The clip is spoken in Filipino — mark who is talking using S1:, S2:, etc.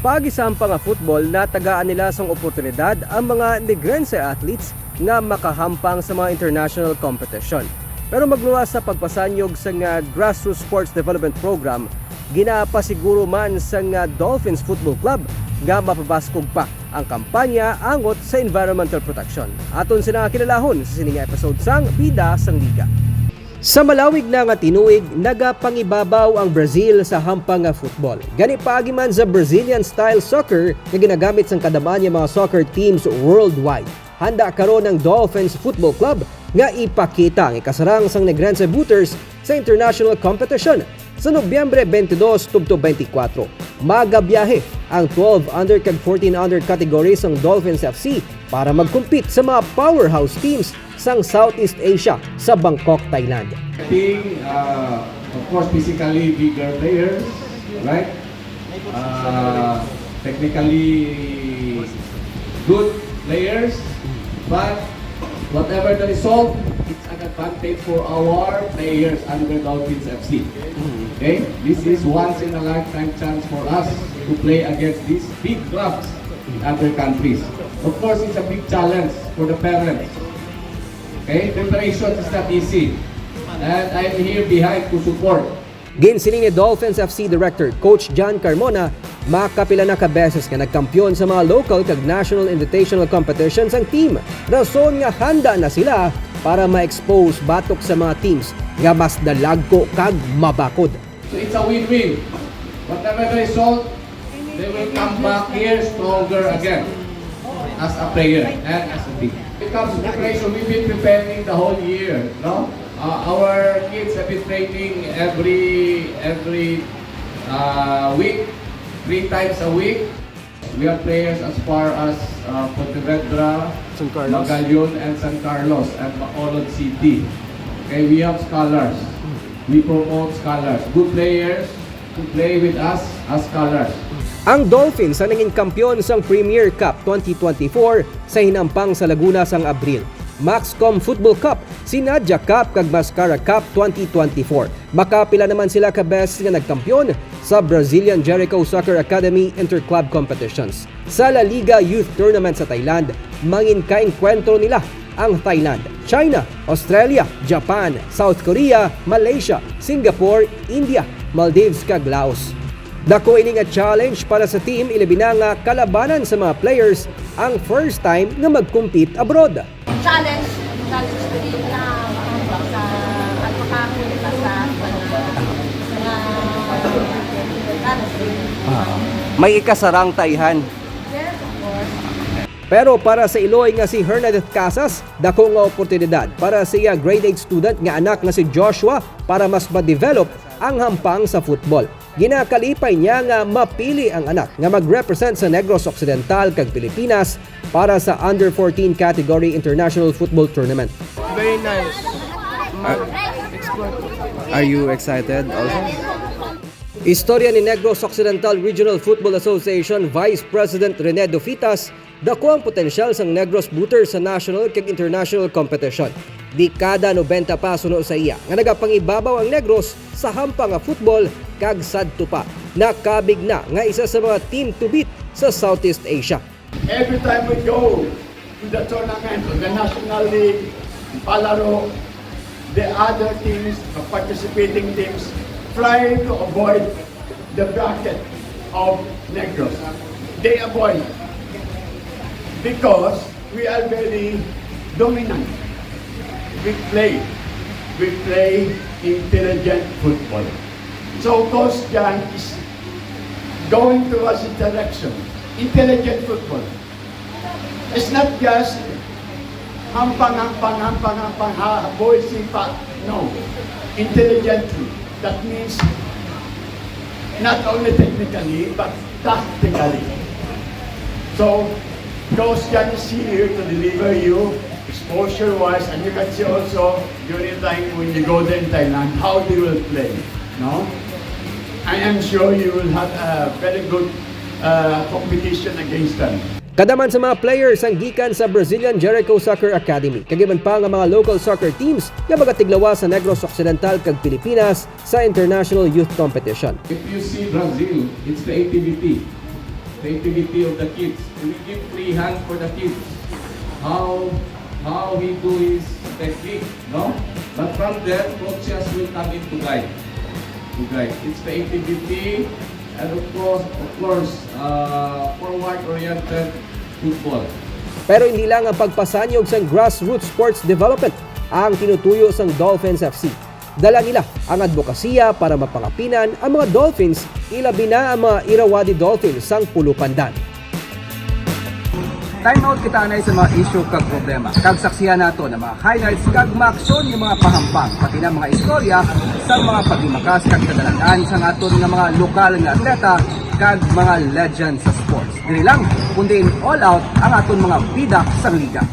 S1: Pag-isampang nga football na tagaan nila sang oportunidad ang mga negrense athletes nga makahampang sa mga international competition. Pero magluwas sa pagpasanyog sa nga grassroots sports development program, ginapasiguro man sa nga Dolphins Football Club nga mapabaskog pa ang kampanya angot sa environmental protection. Aton sina kinalahon sa sining episode sang Bida sang Liga. Sa malawig na nga tinuig, nagapangibabaw ang Brazil sa hampang nga football. Gani paagi man sa Brazilian-style soccer na ginagamit sang kadamaan ng mga soccer teams worldwide. Handa karon ng Dolphins Football Club nga ipakita ang ikasarang sang Negrense Booters sa international competition sa Nobyembre 22 tubto 24. Magabiyahe ang 12 under kag 14 under categories ng Dolphins FC para magkumpit sa mga powerhouse teams sang Southeast Asia sa Bangkok, Thailand.
S2: I think, of course, physically bigger players, right? Technically good players, but whatever the result, it's an advantage for our players under Dolphins FC. Okay, this is once in a lifetime chance for us to play against these big clubs in other countries. Of course, it's a big challenge for the parents. Okay, preparation is not easy, and I'm here behind to support.
S1: Ginsiling ni Dolphins FC Director Coach John Carmona, makapila na kabeses nga nagkampiyon sa mga local kag national invitational competitions ang team. Rason nga handa na sila para ma-expose batok sa mga teams nga mas dalagko kag mabakod.
S2: So it's a win-win. Whatever the result, they will come back here stronger again as a player and as a team. When it comes to preparation, we've been preparing the whole year. No, our kids have been training every week, 3 times a week. We have players as far as Pontevedra, Magallanes, and San Carlos, and Bacolod City. Okay, we have scholars. We promote scholars, good players to play with us as scholars.
S1: Ang Dolphins ang naging kampiyon sang Premier Cup 2024 sa hinampang sa Laguna sang Abril. Maxcom Football Cup, Sinadja Cup kag Mascara Cup 2024. Makapila naman sila ka best nga nagkampiyon sa Brazilian Jericho Soccer Academy Interclub Competitions. Sa LaLiga Youth Tournament sa Thailand, mangin kaengkwentro nila ang Thailand, China, Australia, Japan, South Korea, Malaysia, Singapore, India, Maldives kag Laos. Dako ini nga challenge para sa team ilabi na nga kalabanan sa mga players ang first time nga mag-compete abroad.
S3: Challenge ko din na sa alpakakulita sa
S1: May ikasarang tayhan.
S3: Yes, of course.
S1: Pero para sa Iloy nga si Hernandez Casas, dako nga oportunidad para sa iya grade 8 student nga anak nga si Joshua para mas ma-develop ang hampang sa football. Ginakalipay niya nga mapili ang anak nga mag-represent sa Negros Occidental kag Pilipinas para sa Under 14 category International Football Tournament.
S4: Very nice.
S1: Are you excited also? Istorya ni Negros Occidental Regional Football Association Vice President Rene Dofitas, dako ang potensyal sang Negros Booters sa national kag international competition. Dekada 90 pa suno sa iya nga nagapangibabaw ang Negros sa hampang nga football kag sadto pa. Nakabig na nga isa sa mga team to beat sa Southeast Asia.
S5: Every time we go to the tournament of the National League, palaro, the other teams, the participating teams, try to avoid the bracket of Negros. They avoid because we are very dominant. We play intelligent football. So Coach Jan is going towards the direction, intelligent football. It's not just hampang, boy sipa. No, intelligently. That means not only technically, but tactically. So Coach Jan is here to deliver you exposure-wise, and you can see also during the time when you go there in Thailand how they will play. No, I am sure you will have a very good competition against them.
S1: Kadaman sa mga players ang gikan sa Brazilian Jericho Soccer Academy. Kagiban pa nga mga local soccer teams nga magatiglawa sa Negros Occidental kag Pilipinas sa international youth competition.
S2: If you see Brazil, it's creativity. creativity of the kids. We give free hand for the kids. How he do his technique, no? But from there, coaches will come in to guide. It's creativity and of course, forward-oriented football.
S1: Pero hindi lang ang pagpasanyog sa grassroots sports development ang tinutuyo sa Dolphins FC. Dala nila ang advokasya para mapangapinan ang mga Dolphins, ilabi na ang mga Irrawaddy Dolphins sang Pulupandan. Time out kita na sa mga issue kag problema. Kag saksihan nato ng mga highlights kag maaksyon ng mga pahampang pati na mga istorya sa mga pagimakas kag kadalanan sa aton nga mga lokal nga atleta kag mga legends sa sports. Dili lang kundi all out ang aton mga bida sa liga.